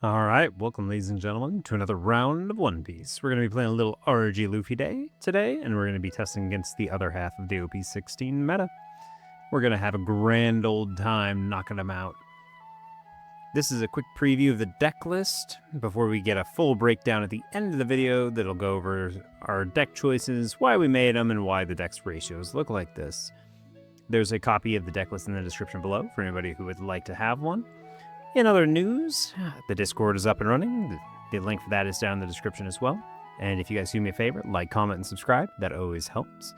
Alright, welcome ladies and gentlemen to another round of One Piece. We're going to be playing a little RG Luffy Day today, and we're going to be testing against the other half of the Op16 meta. We're going to have a grand old time knocking them out. This is a quick preview of the deck list before we get a full breakdown at the end of the video that'll go over our deck choices, why we made them, and why the deck's ratios look like this. There's a copy of the deck list in the description below for anybody who would like to have one. In other news, the Discord is up and running. The link for that is down in the description as well. And if you guys do me a favor, like, comment, and subscribe. That always helps.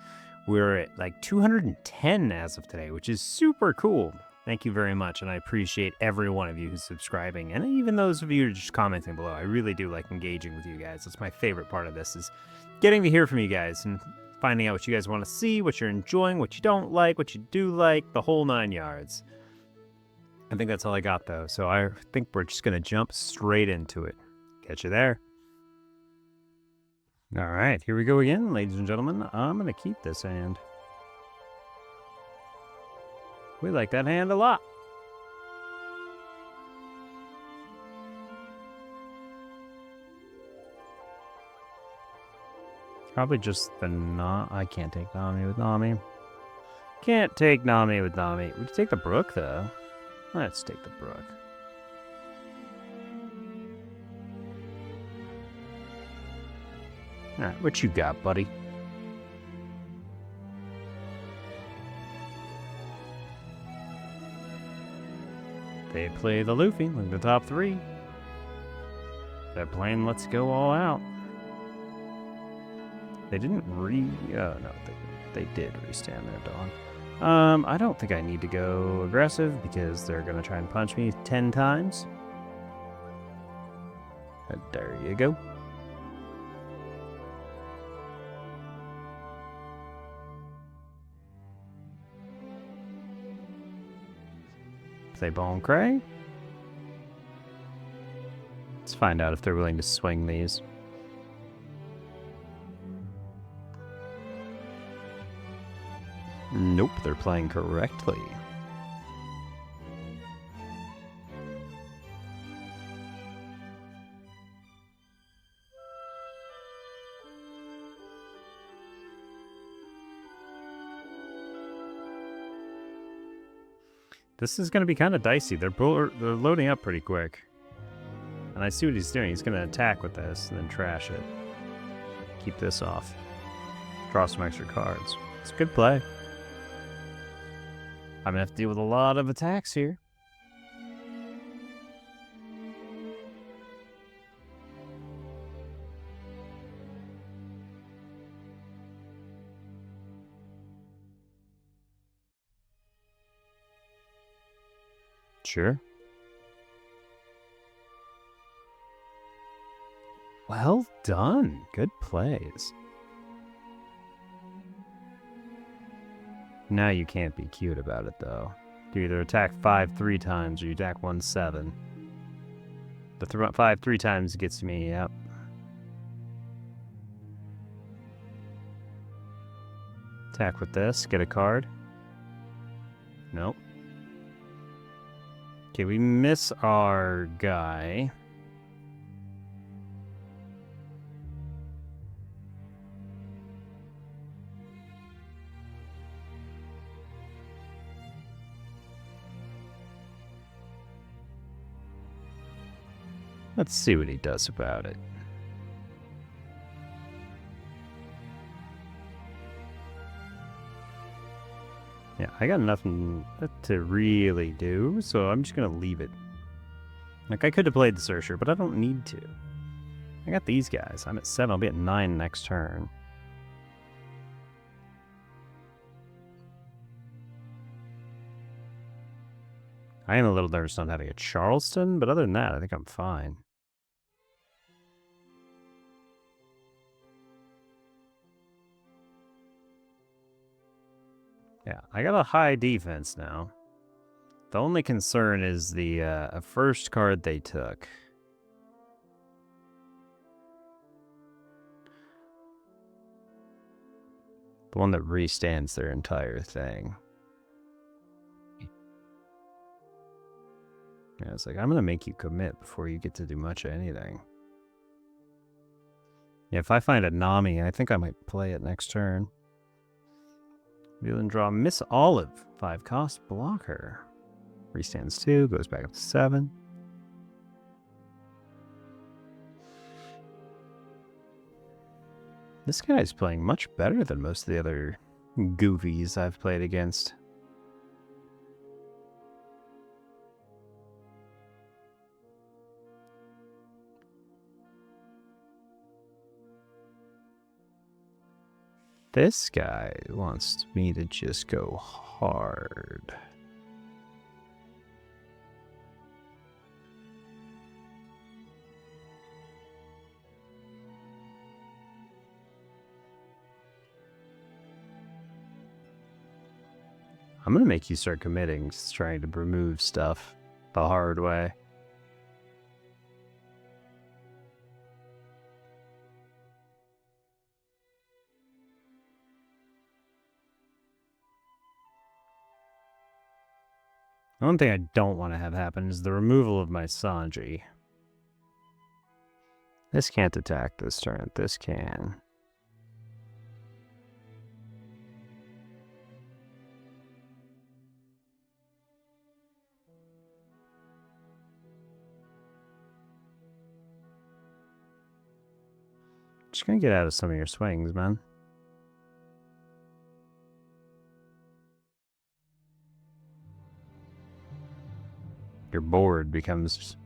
We're at like 210 as of today, which is super cool. Thank you very much, and I appreciate every one of you who's subscribing, and even those of you who are just commenting below. I really do like engaging with you guys. That's my favorite part of this, is getting to hear from you guys and finding out what you guys want to see, what you're enjoying, what you don't like, what you do like, the whole 9 yards. I think that's all I got, though, so I think we're just going to jump straight into it. Catch you there. All right, here we go again, ladies and gentlemen. I'm going to keep this hand. We like that hand a lot. Probably just the I can't take Nami with Nami. Can't take Nami with Nami. We could take the Brook, though. Let's take the Brook. Alright, what you got, buddy? They play the Luffy, like the top 3. They're playing Let's Go All Out. They didn't no, they did restand their Dawn. I don't think I need to go aggressive because they're going to try and punch me 10 times. There you go. Play Ball and Cray. Let's find out if they're willing to swing these. Nope, they're playing correctly. This is going to be kind of dicey. They're loading up pretty quick. And I see what he's doing. He's going to attack with this and then trash it. Keep this off. Draw some extra cards. It's a good play. I'm going to have to deal with a lot of attacks here. Sure. Well done. Good plays. Now you can't be cute about it, though. You either attack 5 3 times or you attack 1 7. The 5 3 times gets me, yep. Attack with this, get a card. Nope. Okay, we miss our guy. Let's see what he does about it. Yeah, I got nothing to really do, so I'm just going to leave it. Like, I could have played the Searcher, but I don't need to. I got these guys. I'm at 7. I'll be at 9 next turn. I am a little nervous on how to get Charleston, but other than that, I think I'm fine. Yeah, I got a high defense now. The only concern is the first card they took. The one that restands their entire thing. Yeah, it's like, I'm going to make you commit before you get to do much of anything. Yeah, if I find a Nami, I think I might play it next turn. Deal and draw Miss Olive. 5 cost, block her. Restands 2, goes back up to 7. This guy's playing much better than most of the other goofies I've played against. This guy wants me to just go hard. I'm going to make you start committing, trying to remove stuff the hard way. The one thing I don't want to have happen is the removal of my Sanji. This can't attack this turn. This can. Just gonna get out of some of your swings, man. Your board becomes...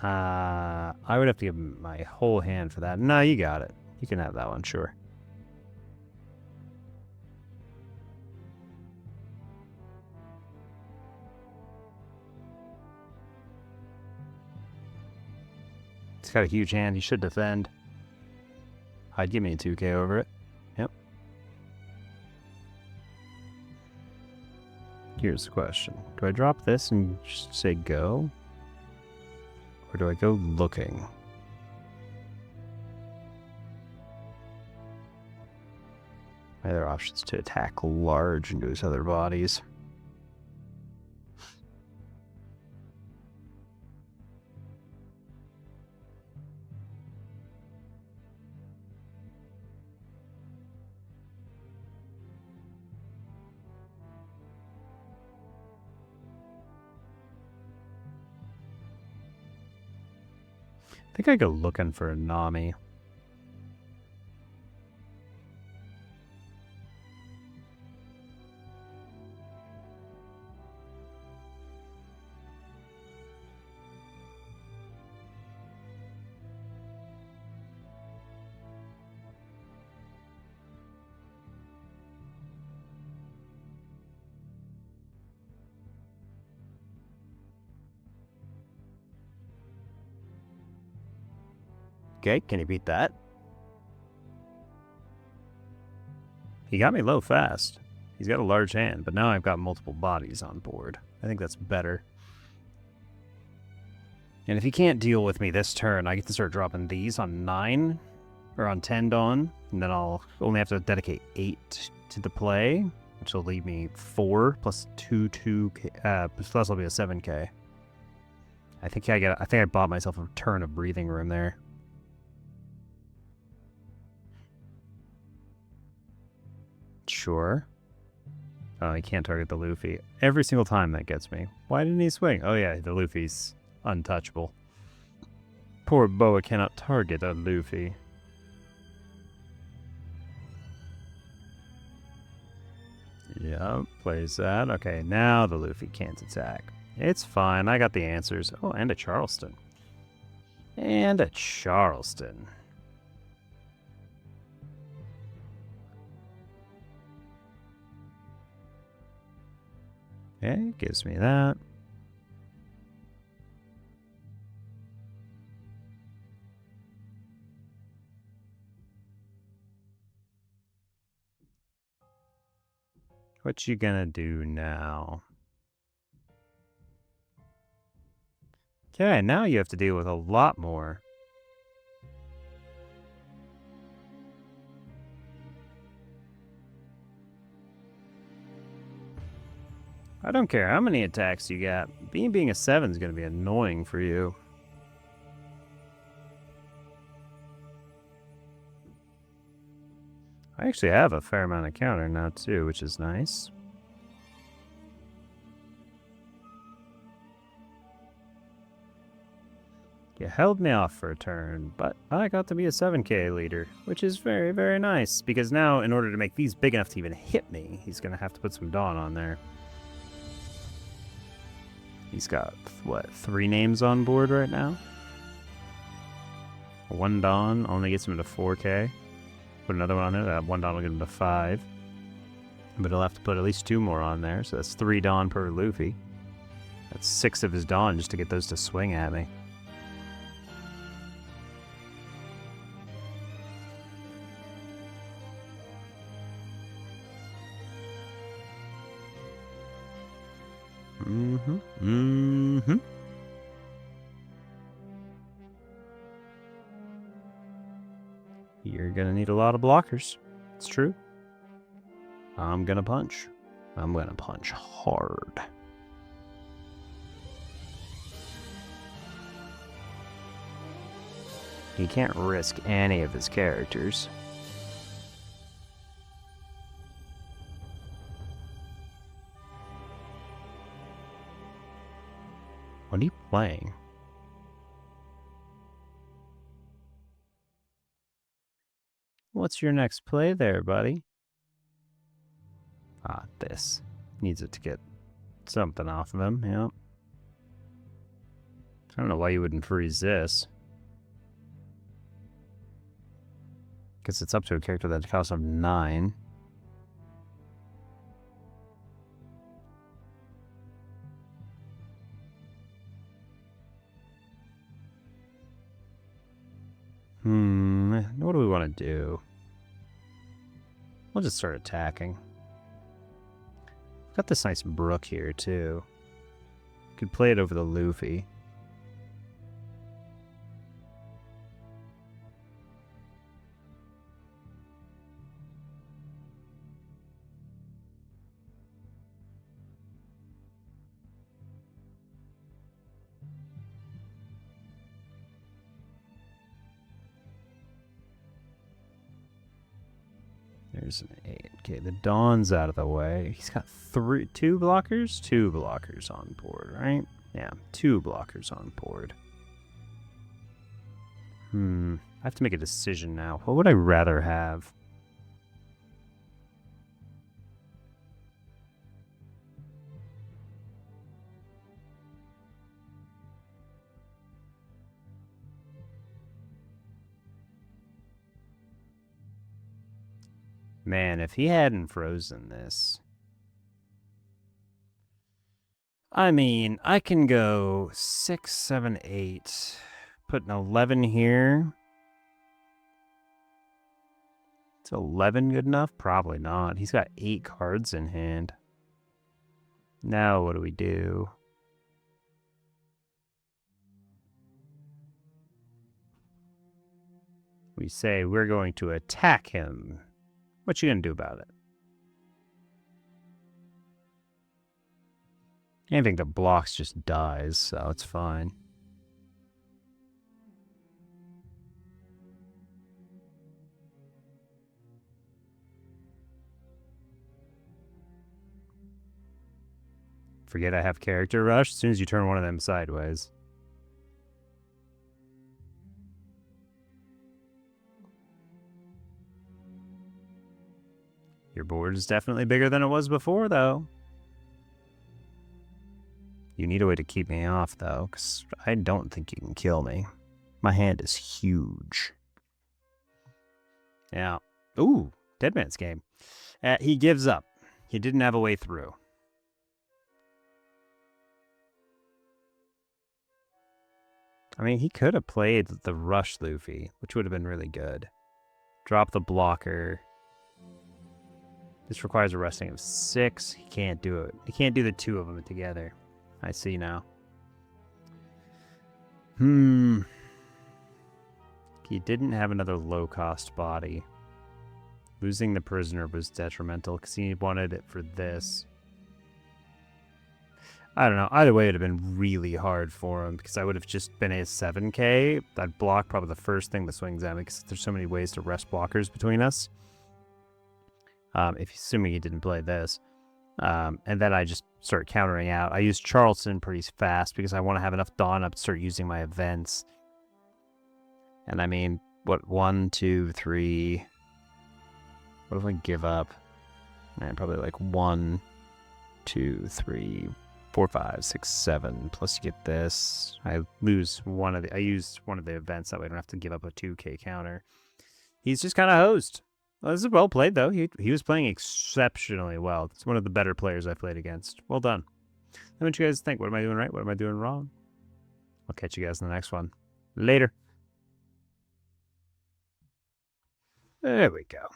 I would have to give my whole hand for that. No, you got it. You can have that one, sure. It's got a huge hand. He should defend. I'd give me a 2K over it. Yep. Here's the question. Do I drop this and just say go? Or do I go looking? My other option is to attack large into his other bodies. I think I go looking for a Nami. Okay, can he beat that? He got me low fast. He's got a large hand, but now I've got multiple bodies on board. I think that's better. And if he can't deal with me this turn, I get to start dropping these on 9 or on 10 Dawn, and then I'll only have to dedicate 8 to the play, which will leave me 4 plus 2K, plus will be a 7K. I think I bought myself a turn of breathing room there. Sure. Oh, he can't target the Luffy. Every single time that gets me. Why didn't he swing? Oh yeah, the Luffy's untouchable. Poor Boa cannot target a Luffy. Yep, plays that. Okay, now the Luffy can't attack. It's fine, I got the answers. Oh, and a Charleston. And a Charleston. Okay, gives me that. What you gonna do now? Okay, now you have to deal with a lot more. I don't care how many attacks you got. Being a 7 is going to be annoying for you. I actually have a fair amount of counter now too, which is nice. You held me off for a turn, but I got to be a 7k leader, which is very, very nice, because now, in order to make these big enough to even hit me, he's going to have to put some Dawn on there. He's got, what, 3 names on board right now? 1 Dawn only gets him to 4k. Put another one on there, that 1 Dawn will get him to 5. But he'll have to put at least 2 more on there, so that's 3 Dawn per Luffy. That's 6 of his Dawn just to get those to swing at me. You're gonna need a lot of blockers. It's true. I'm gonna punch. I'm gonna punch hard. He can't risk any of his characters. What are you playing? What's your next play there, buddy? Ah, this. Needs it to get something off of him, yeah. I don't know why you wouldn't freeze this. Because it's up to a character that costs him 9. What do we want to do? We'll just start attacking. Got this nice brook here, too. Could play it over the Luffy. There's an 8. Okay, the Dawn's out of the way. He's got 2 blockers? 2 blockers on board, right? Yeah, 2 blockers on board. I have to make a decision now. What would I rather have? Man, if he hadn't frozen this... I mean, I can go 6, 7, 8. Put an 11 here. Is 11 good enough? Probably not. He's got 8 cards in hand. Now what do we do? We say we're going to attack him. What you gonna do about it? Anything that blocks just dies, so it's fine. Forget I have character rush as soon as you turn one of them sideways. Your board is definitely bigger than it was before, though. You need a way to keep me off, though, because I don't think you can kill me. My hand is huge. Yeah. Ooh, Dead Man's Game. He gives up. He didn't have a way through. I mean, he could have played the Rush Luffy, which would have been really good. Drop the blocker. This requires a resting of 6. He can't do it. He can't do the 2 of them together. I see now. He didn't have another low-cost body. Losing the prisoner was detrimental because he wanted it for this. I don't know. Either way, it would have been really hard for him because I would have just been a 7k. I'd block probably the first thing that swings at me because there's so many ways to rest blockers between us. Assuming he didn't play this. And then I just start countering out. I use Charleston pretty fast because I want to have enough Dawn up to start using my events. And I mean, what, 1, 2, 3... What if I give up? Man, probably like 1, 2, 3, 4, 5, 6, 7. Plus you get this. I used one of the events that way I don't have to give up a 2k counter. He's just kind of hosed. Well, this is well played though. He was playing exceptionally well. It's one of the better players I've played against. Well done. Let me know what you guys think. What am I doing right? What am I doing wrong? I'll catch you guys in the next one. Later. There we go.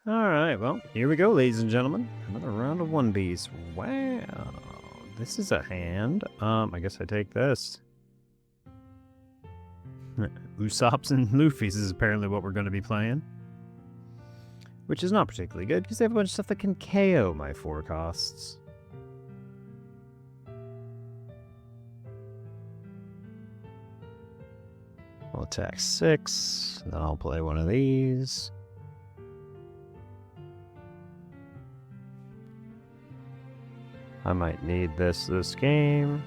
Alright, well, here we go, ladies and gentlemen. Another round of One Piece. Wow. This is a hand. I guess I take this. Usopp's and Luffy's is apparently what we're going to be playing. Which is not particularly good, because they have a bunch of stuff that can KO my 4 costs. I'll attack 6, then I'll play one of these. I might need this game.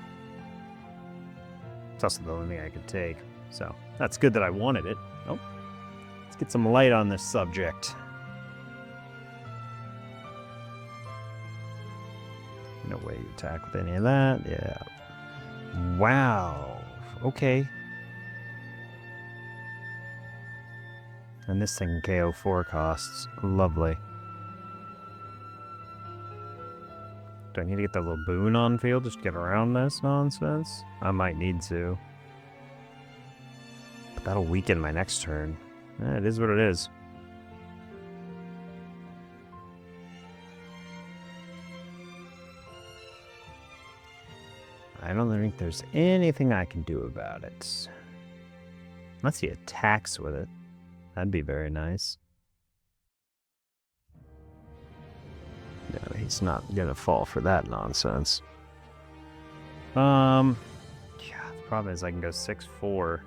It's also the only thing I could take. So, that's good that I wanted it. Oh, let's get some light on this subject. No way you attack with any of that. Yeah. Wow. Okay. And this thing can KO 4 costs. Lovely. Do I need to get that little boon on field just to get around this nonsense? I might need to. But that'll weaken my next turn. It is what it is. I don't think there's anything I can do about it. Unless he attacks with it. That'd be very nice. No, he's not gonna fall for that nonsense. Yeah, the problem is I can go 6-4.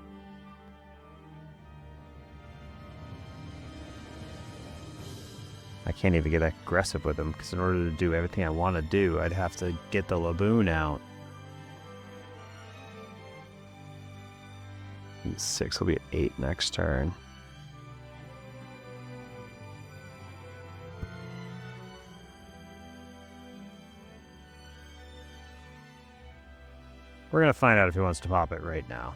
I can't even get aggressive with him, because in order to do everything I want to do, I'd have to get the Laboon out. 6 will be at 8 next turn. We're gonna find out if he wants to pop it right now.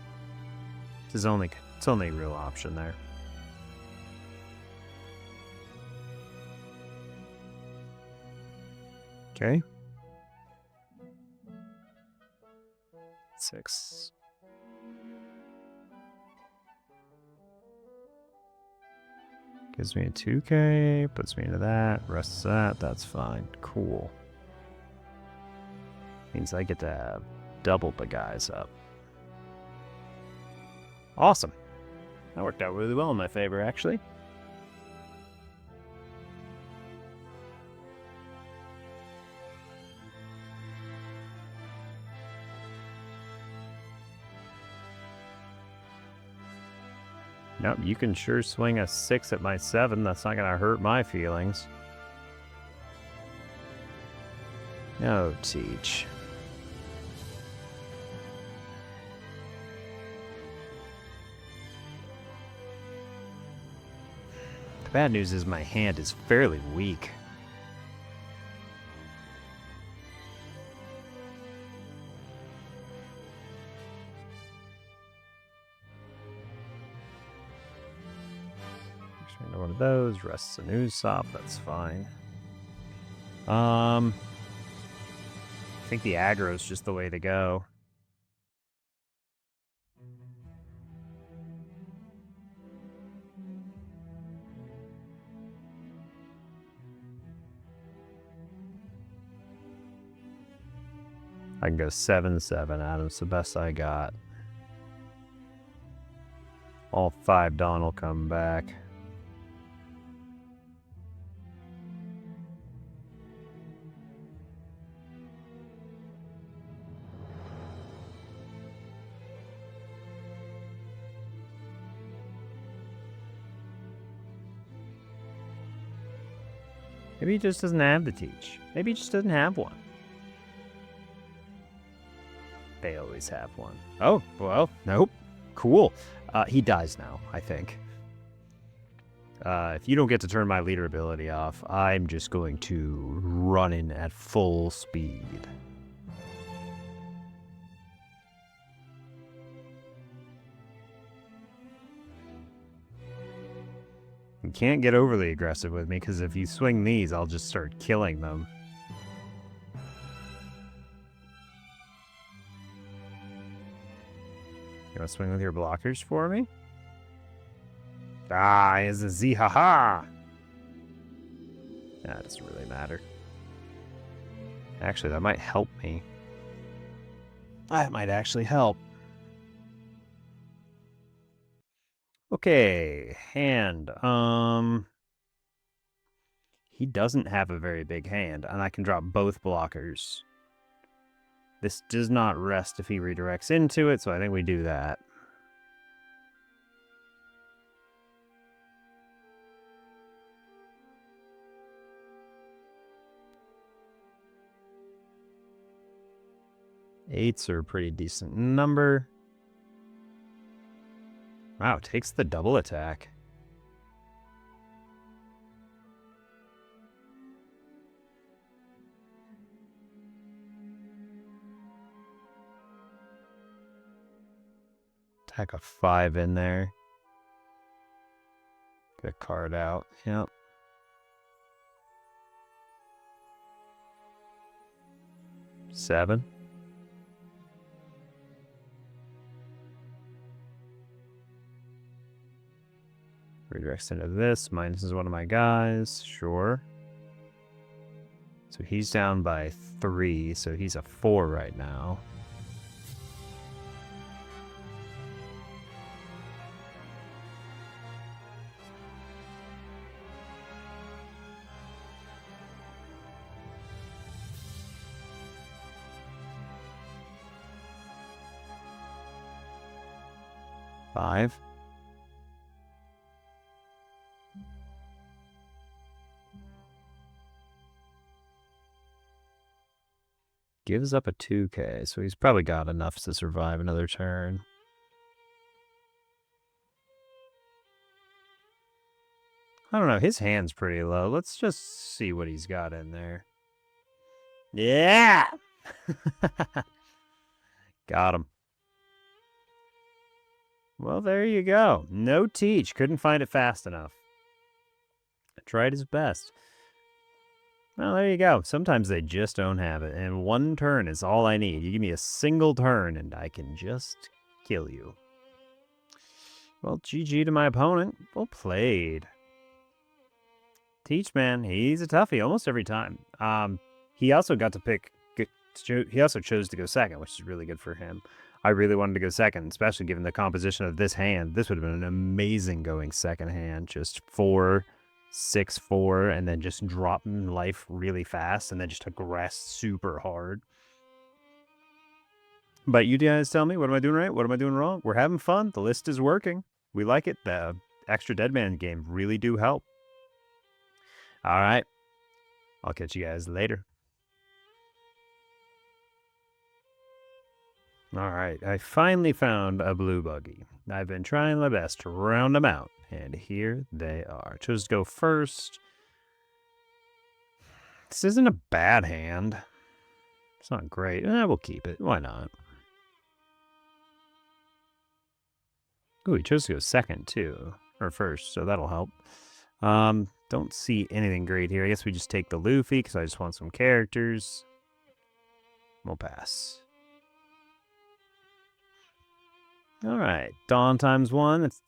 It's his only real option there. Okay. 6. Gives me a 2k, puts me into that, rests that, that's fine. Cool. Means I get to have double the guys up. Awesome. That worked out really well in my favor, actually. Nope, you can sure swing a 6 at my 7. That's not going to hurt my feelings. No, Teach. The bad news is my hand is fairly weak. One of those, rests a Usopp, that's fine. I think the aggro is just the way to go. I can go 7-7 at him, it's the best I got. All 5 Dawn will come back. Maybe he just doesn't have the teach. Maybe he just doesn't have one. They always have one. Oh, well, nope. Cool. He dies now, I think. If you don't get to turn my leader ability off, I'm just going to run in at full speed. You can't get overly aggressive with me, because if you swing these, I'll just start killing them. You want to swing with your blockers for me? Ah, it's a Z, haha! That doesn't really matter. Actually, that might help me. That might actually help. Okay, hand. He doesn't have a very big hand, and I can drop both blockers. This does not rest if he redirects into it, so I think we do that. Eights are a pretty decent number. Wow, takes the double attack. Tack a 5 in there. Get a card out. Yep. Seven. Redirects into this. Minus is one of my guys. Sure. So he's down by 3. So he's a 4 right now. Five. Gives up a 2k, so he's probably got enough to survive another turn. I don't know, his hand's pretty low. Let's just see what he's got in there. Yeah! Got him. Well, there you go. No teach. Couldn't find it fast enough. Tried his best. Well, there you go. Sometimes they just don't have it, and one turn is all I need. You give me a single turn, and I can just kill you. Well, GG to my opponent. Well played. Teach, man. He's a toughie almost every time. He also got to pick... He also chose to go second, which is really good for him. I really wanted to go second, especially given the composition of this hand. This would have been an amazing going second hand. Just 4, 6, 4, and then just dropping life really fast, and then just aggress super hard. But you guys tell me, what am I doing right? What am I doing wrong? We're having fun. The list is working. We like it. The extra Deadman game really do help. All right. I'll catch you guys later. Alright, I finally found a blue buggy. I've been trying my best to round them out, and here they are. Chose to go first. This isn't a bad hand. It's not great. We'll keep it. Why not? Ooh, he chose to go second, too. Or first, so that'll help. Don't see anything great here. I guess we just take the Luffy, because I just want some characters. We'll pass. Alright, Dawn times 1. It's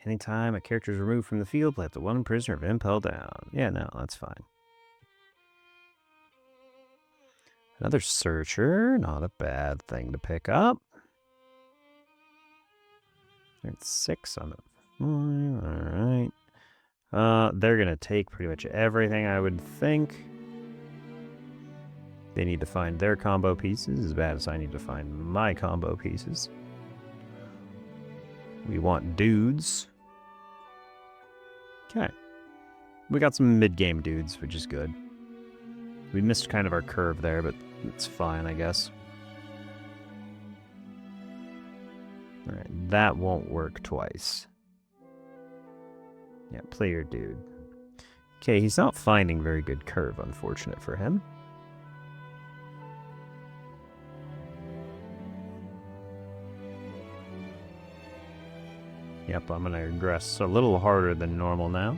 anytime a character is removed from the field, play up to 1 prisoner of impel down. Yeah, no, that's fine. Another searcher, not a bad thing to pick up. It's 6 on it. Alright. They're going to take pretty much everything, I would think. They need to find their combo pieces as bad as I need to find my combo pieces. We want dudes. Okay. We got some mid-game dudes, which is good. We missed kind of our curve there, but it's fine, I guess. Alright, that won't work twice. Yeah, play your dude. Okay, he's not finding very good curve, unfortunate for him. Yep, I'm gonna regress a little harder than normal now.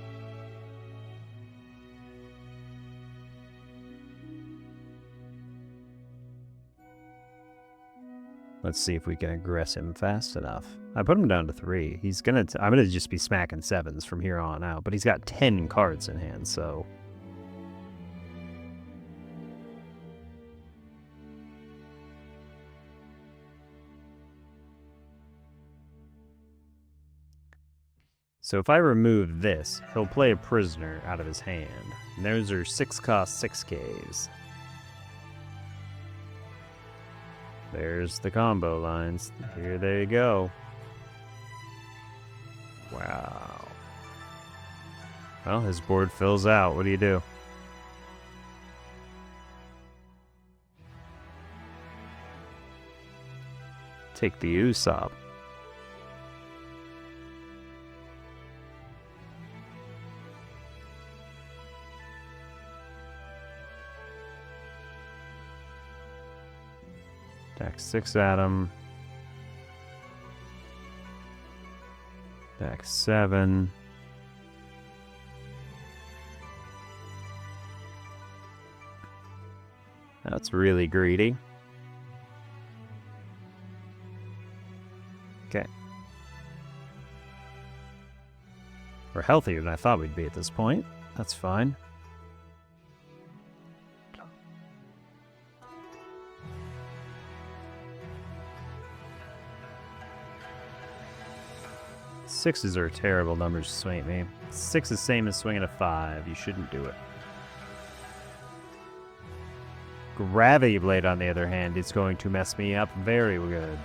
Let's see if we can aggress him fast enough. I put him down to 3. He's gonna. I'm gonna just be smacking 7s from here on out. But he's got 10 cards in hand, so. So if I remove this, he'll play a prisoner out of his hand. And those are 6-cost 6Ks. There's the combo lines. Here they go. Wow. Well, his board fills out. What do you do? Take the Usopp. Deck 6 at him. Deck 7. That's really greedy. Okay. We're healthier than I thought we'd be at this point. That's fine. Sixes are terrible numbers to swing at me. 6 is same as swinging a 5. You shouldn't do it. Gravity Blade, on the other hand, is going to mess me up very good.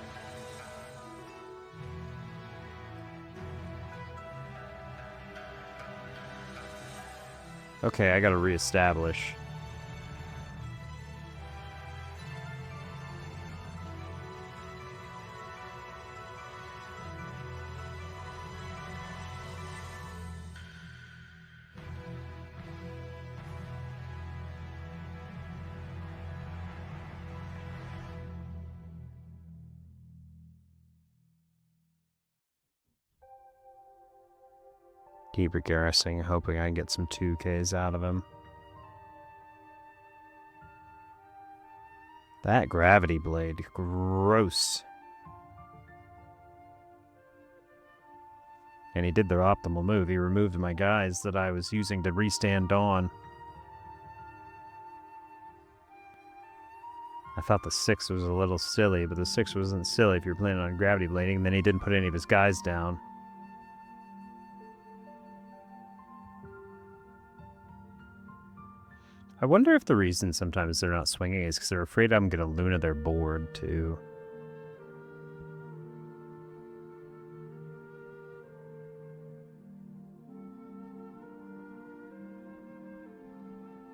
Okay, I gotta reestablish. Keep regressing, hoping I can get some 2Ks out of him. That Gravity Blade, gross. And he did the optimal move. He removed my guys that I was using to restand Dawn. I thought the 6 was a little silly, but the 6 wasn't silly if you're planning on Gravity Blading, and then he didn't put any of his guys down. I wonder if the reason sometimes they're not swinging is because they're afraid I'm going to Luna their board, too.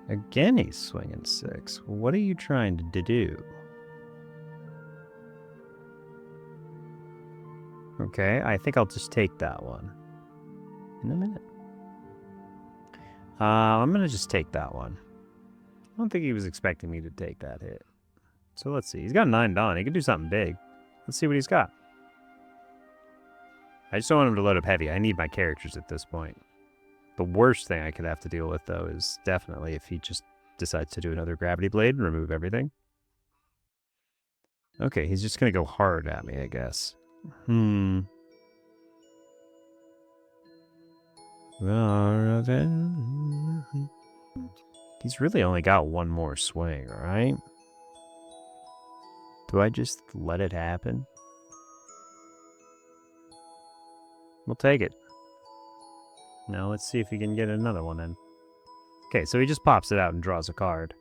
Again, he's swinging 6. What are you trying to do? Okay, I think I'll just take that one. In a minute. I'm going to just take that one. I don't think he was expecting me to take that hit. So let's see. He's got 9 Dawn. He can do something big. Let's see what he's got. I just don't want him to load up heavy. I need my characters at this point. The worst thing I could have to deal with, though, is definitely if he just decides to do another Gravity Blade and remove everything. Okay, he's just going to go hard at me, I guess. He's really only got one more swing, right? Do I just let it happen? We'll take it. Now let's see if he can get another one in. Okay, so he just pops it out and draws a card.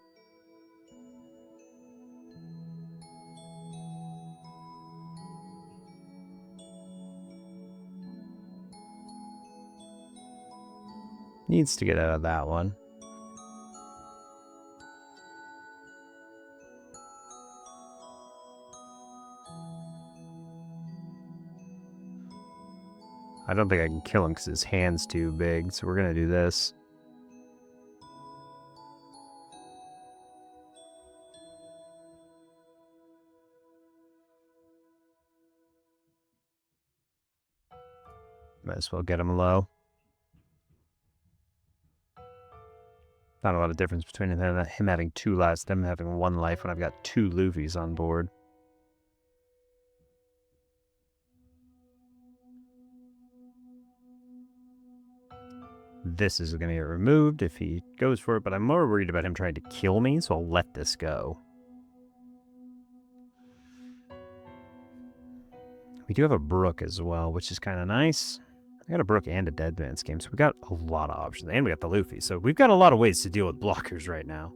Needs to get out of that one. I don't think I can kill him because his hand's too big, so we're going to do this. Might as well get him low. Not a lot of difference between him having 2 lives and him having 1 life when I've got 2 Luffys on board. This is going to get removed if he goes for it, but I'm more worried about him trying to kill me, so I'll let this go. We do have a Brook as well, which is kind of nice. I got a Brook and a Dead Man's Game, so we got a lot of options. And we got the Luffy, so we've got a lot of ways to deal with blockers right now.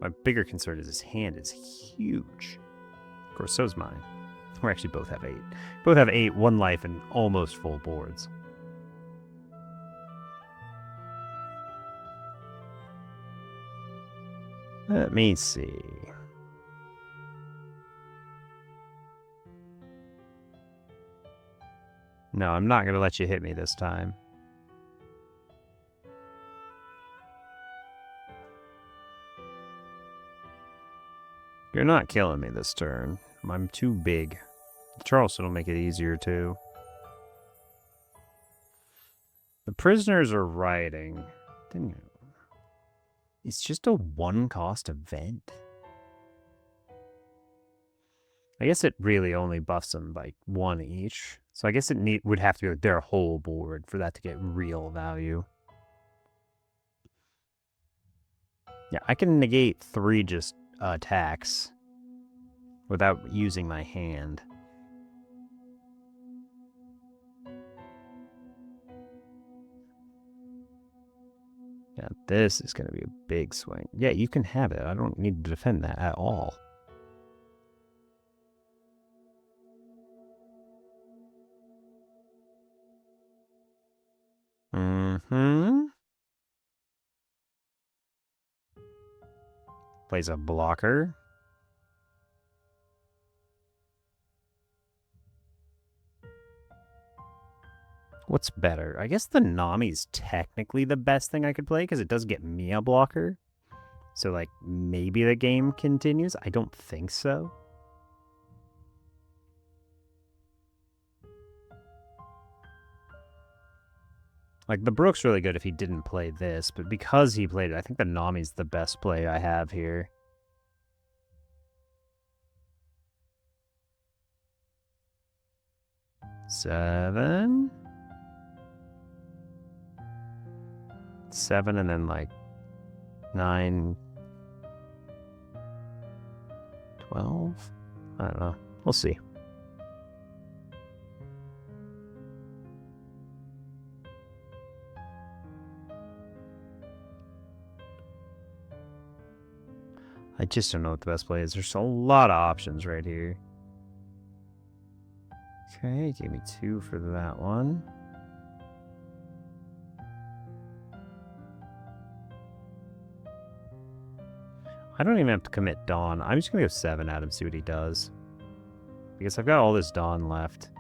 My bigger concern is his hand is huge. Of course, so's mine. We actually both have 8. Both have 8, 1 life, and almost full boards. Let me see. No, I'm not going to let you hit me this time. You're not killing me this turn. I'm too big. Charleston will make it easier, too. The prisoners are rioting. Didn't you? It's just a 1-cost event. I guess it really only buffs them by 1 each. So I guess it would have to be like their whole board for that to get real value. Yeah, I can negate 3 just attacks without using my hand. Yeah, this is going to be a big swing. Yeah, you can have it. I don't need to defend that at all. Plays a blocker. What's better? I guess the Nami's technically the best thing I could play because it does get me a blocker. So, like, maybe the game continues. I don't think so. Like, the Brook's really good if he didn't play this, but because he played it, I think the Nami's the best play I have here. Seven, and then, like, 9, 12? I don't know. We'll see. I just don't know what the best play is. There's a lot of options right here. Okay, gave me 2 for that one. I don't even have to commit Dawn. I'm just going to go 7 at him, see what he does. Because I've got all this Dawn left.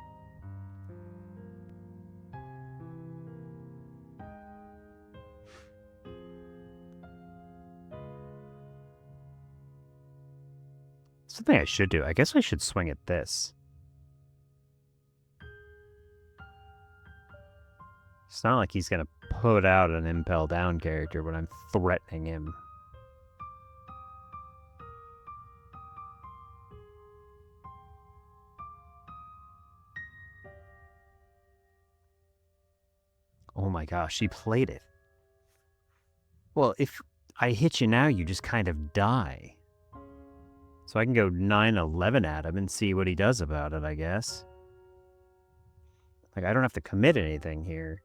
Something I should do. I guess I should swing at this. It's not like he's going to put out an Impel Down character when I'm threatening him. Oh my gosh, he played it. Well, if I hit you now, you just kind of die. So I can go 9-11 at him and see what he does about it, I guess. Like, I don't have to commit anything here.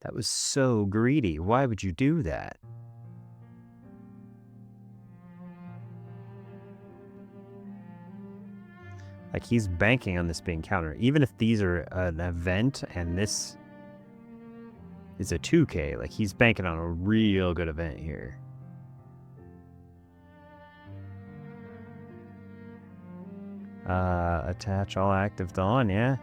That was so greedy. Why would you do that? Like, he's banking on this being countered. Even if these are an event and this is a 2K. Like, he's banking on a real good event here. Attach all active Dawn, yeah.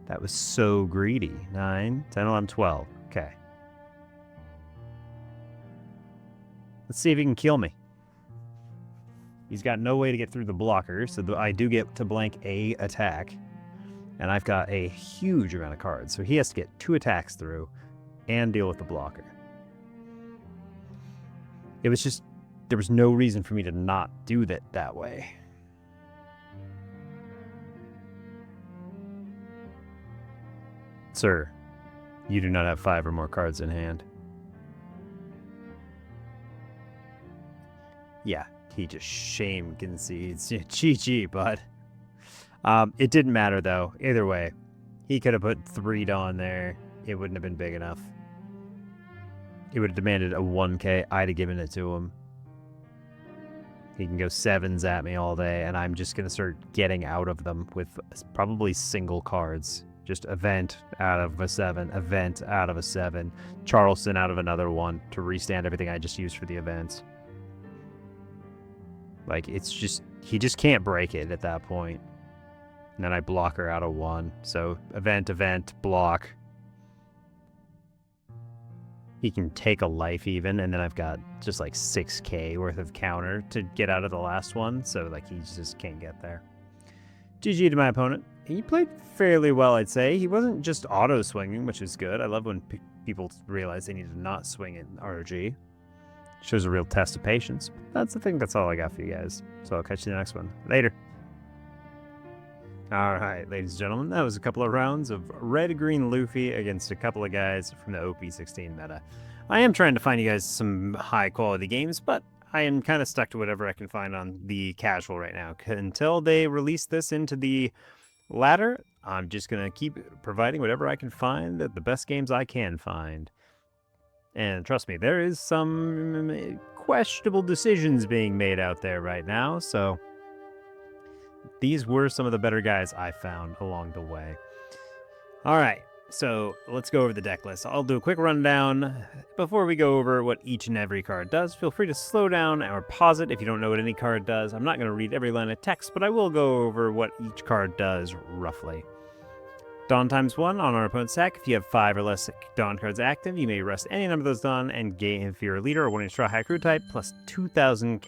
That was so greedy. 9, 10, 11, 12. Okay. Let's see if he can kill me. He's got no way to get through the blocker, so I do get to blank a attack. And I've got a huge amount of cards, so he has to get 2 attacks through and deal with the blocker. It was just, there was no reason for me to not do that way. Sir, you do not have 5 or more cards in hand. Yeah, he just shame concedes. GG, bud. It didn't matter, though. Either way, he could have put 3 Dawn there. It wouldn't have been big enough. It would have demanded a 1K. I'd have given it to him. He can go 7s at me all day, and I'm just going to start getting out of them with probably single cards. Just event out of a 7, event out of a 7, Charleston out of another 1 to restand everything I just used for the events. Like, it's just, he just can't break it at that point. And then I block her out of 1. So, event, block. He can take a life even, and then I've got just like 6K worth of counter to get out of the last one. So, like, he just can't get there. GG to my opponent. He played fairly well, I'd say. He wasn't just auto-swinging, which is good. I love when people realize they need to not swing in RG. Shows a real test of patience. That's the thing. That's all I got for you guys. So I'll catch you in the next one. Later. Alright, ladies and gentlemen, that was a couple of rounds of red-green Luffy against a couple of guys from the Op16 meta. I am trying to find you guys some high-quality games, but I am kind of stuck to whatever I can find on the casual right now. Until they release this into the ladder, I'm just going to keep providing whatever I can find, the best games I can find. And trust me, there is some questionable decisions being made out there right now, so these were some of the better guys I found along the way. All right, so let's go over the deck list. I'll do a quick rundown before we go over what each and every card does. Feel free to slow down or pause it if you don't know what any card does. I'm not going to read every line of text, but I will go over what each card does roughly. Dawn times 1 on our opponent's deck. If you have 5 or less Dawn cards active, you may rest any number of those Dawn and gain, if you're a leader or one of your Straw Hat Crew type, plus 2,000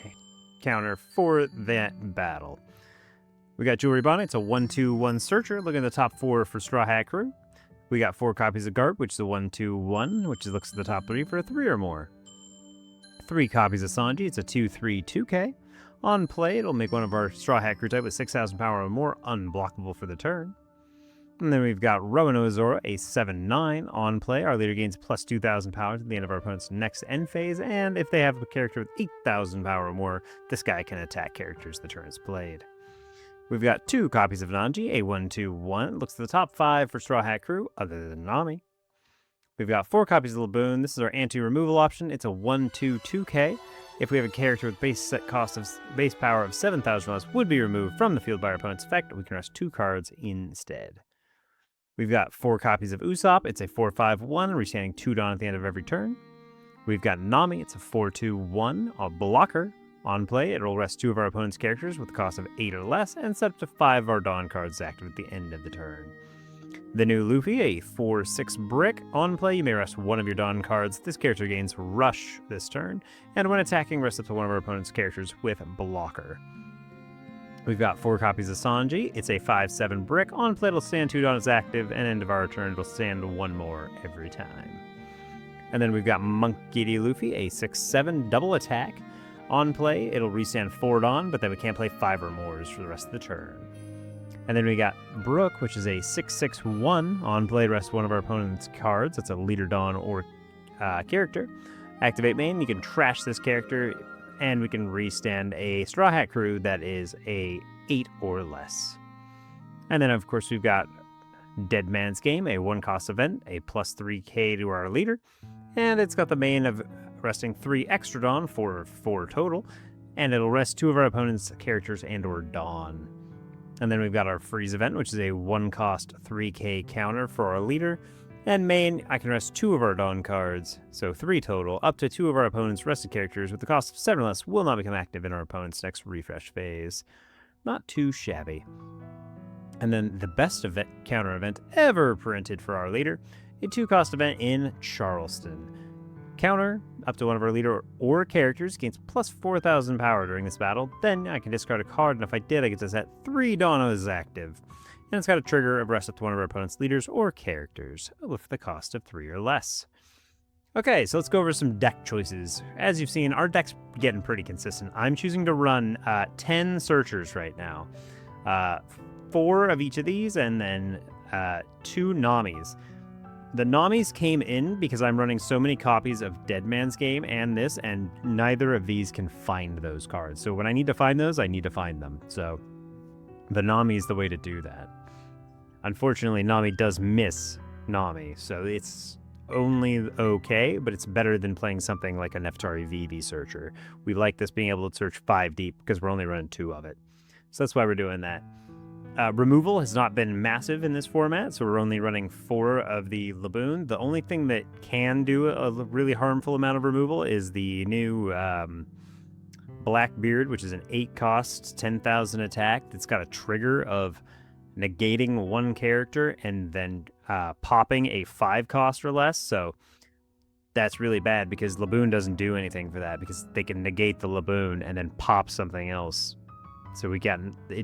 counter for that battle. We got Jewelry Bonnet. It's a 1/2/1 searcher. Look at the top 4 for Straw Hat Crew. We got 4 copies of Garp, which is a 1/2/1, which looks at the top 3 for a 3 or more. 3 copies of Sanji. It's a 2/3/2K. On play, it'll make one of our Straw Hat Crew type with 6,000 power or more unblockable for the turn. And then we've got Roanoa Zoro, a 7/9. On play, our leader gains plus 2,000 power at the end of our opponent's next end phase, and if they have a character with 8,000 power or more, this guy can attack characters the turn is played. We've got 2 copies of Nanji, a 1/2/1. Looks at the top 5 for Straw Hat Crew, other than Nami. We've got 4 copies of Laboon. This is our anti-removal option. It's a 1/2/2K. If we have a character with base power of 7,000 or less would be removed from the field by our opponent's effect, we can rest 2 cards instead. We've got 4 copies of Usopp. It's a 4/5/1, retaining 2 Dawn at the end of every turn. We've got Nami. It's a 4/2/1, a blocker. On play, it'll rest 2 of our opponent's characters with a cost of 8 or less, and set up to 5 of our Dawn cards active at the end of the turn. The new Luffy, a 4/6 brick. On play, you may rest 1 of your Dawn cards. This character gains Rush this turn, and when attacking, rest up to 1 of our opponent's characters with Blocker. We've got 4 copies of Sanji. It's a 5/7 brick. On play, it'll stand 2 Dawn as active, and end of our turn, it'll stand 1 more every time. And then we've got Monkey D. Luffy, a 6/7 double attack. On play, it'll restand 4 Dawn, but then we can't play 5 or more for the rest of the turn. And then we got Brook, which is a 6/6/1. On play, rest 1 of our opponent's cards. That's a leader Dawn or character. Activate main, you can trash this character, and we can restand a Straw Hat Crew that is a 8 or less. And then, of course, we've got Dead Man's Game, a 1-cost event, a plus 3K to our leader, and it's got the main of resting 3 extra Dawn for 4 total, and it'll rest 2 of our opponent's characters and or Dawn. And then we've got our Freeze event, which is a 1-cost 3K counter for our leader, And main, I can rest 2 of our Dawn cards, so 3 total. Up to 2 of our opponent's rested characters with the cost of 7 or less will not become active in our opponent's next refresh phase. Not too shabby. And then the best event, counter event ever printed for our leader, a 2-cost event in Charleston. Counter, up to one of our leader or characters gains plus 4,000 power during this battle. Then I can discard a card, and if I did, I get to set 3 Dawn as active. And it's got a trigger of rest up to one of our opponent's leaders or characters, with the cost of 3 or less. Okay, so let's go over some deck choices. As you've seen, our deck's getting pretty consistent. I'm choosing to run 10 Searchers right now. 4 of each of these, and then 2 Namis. The Namis came in because I'm running so many copies of Dead Man's Game and this, and neither of these can find those cards. So when I need to find those, I need to find them. So the Nami is the way to do that. Unfortunately, Nami does miss Nami, so it's only okay, but it's better than playing something like a Neftari VV Searcher. We like this being able to search 5 deep because we're only running 2 of it. So that's why we're doing that. Removal has not been massive in this format, so we're only running 4 of the Laboon. The only thing that can do a really harmful amount of removal is the new Blackbeard, which is an 8-cost, 10,000 attack. It's got a trigger of negating 1 character and then popping a 5-cost or less. So that's really bad because Laboon doesn't do anything for that because they can negate the Laboon and then pop something else. So it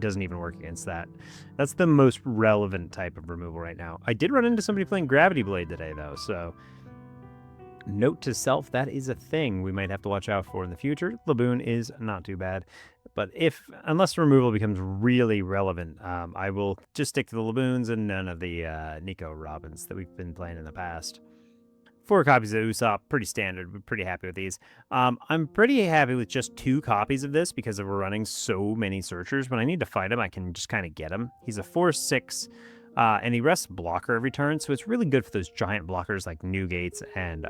doesn't even work against that. That's the most relevant type of removal right now. I did run into somebody playing Gravity Blade today, though, so note to self, that is a thing we might have to watch out for in the future. Laboon is not too bad, but unless removal becomes really relevant, I will just stick to the Laboons and none of the Nico Robins that we've been playing in the past. 4 copies of Usopp, pretty standard. We're pretty happy with these. I'm pretty happy with just 2 copies of this because we're running so many Searchers. When I need to fight him, I can just kind of get him. He's a 4/6, and he rests blocker every turn, so it's really good for those giant blockers like Newgates and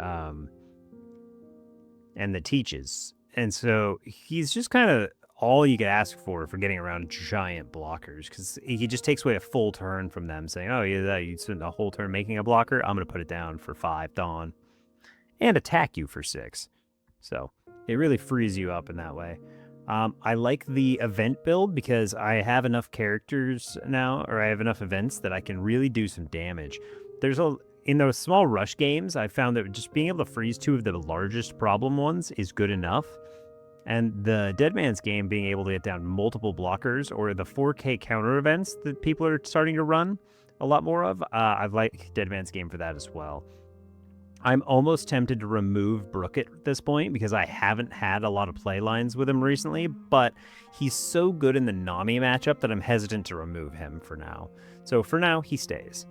the Teaches. And so he's just kind of all you could ask for getting around giant blockers, because he just takes away a full turn from them, saying, oh, yeah, you spent a whole turn making a blocker, I'm going to put it down for 5 Dawn, and attack you for 6. So it really frees you up in that way. I like the event build because I have enough characters now, or I have enough events that I can really do some damage. In those small rush games, I found that just being able to freeze 2 of the largest problem ones is good enough. And the Dead Man's Game, being able to get down multiple blockers, or the 4K counter events that people are starting to run a lot more of, I like Dead Man's Game for that as well. I'm almost tempted to remove Brookett at this point because I haven't had a lot of play lines with him recently, but he's so good in the Nami matchup that I'm hesitant to remove him for now. So for now, he stays.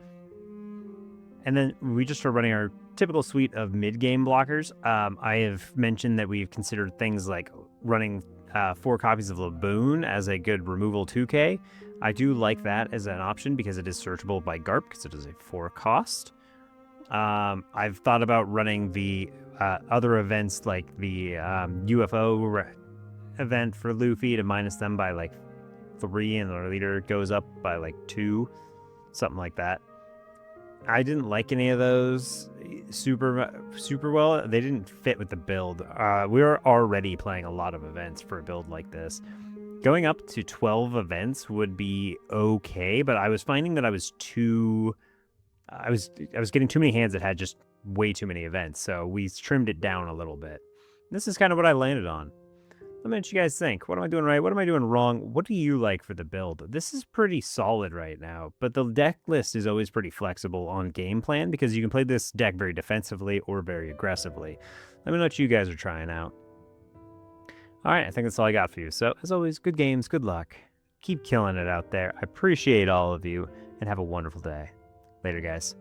And then we just are running our typical suite of mid-game blockers. I have mentioned that we've considered things like running 4 copies of Laboon as a good removal 2K. I do like that as an option because it is searchable by GARP because it is a 4-cost. I've thought about running the other events like the UFO event for Luffy to minus them by like 3 and our leader goes up by like 2, something like that. I didn't like any of those super well. They didn't fit with the build. We were already playing a lot of events for a build like this. Going up to 12 events would be okay, but I was finding that I was getting too many hands that had just way too many events, so we trimmed it down a little bit. This is kind of what I landed on. Let me know what you guys think. What am I doing right? What am I doing wrong? What do you like for the build? This is pretty solid right now, but the deck list is always pretty flexible on game plan because you can play this deck very defensively or very aggressively. Let me know what you guys are trying out. All right, I think that's all I got for you. So, as always, good games, good luck. Keep killing it out there. I appreciate all of you, and have a wonderful day. Later, guys.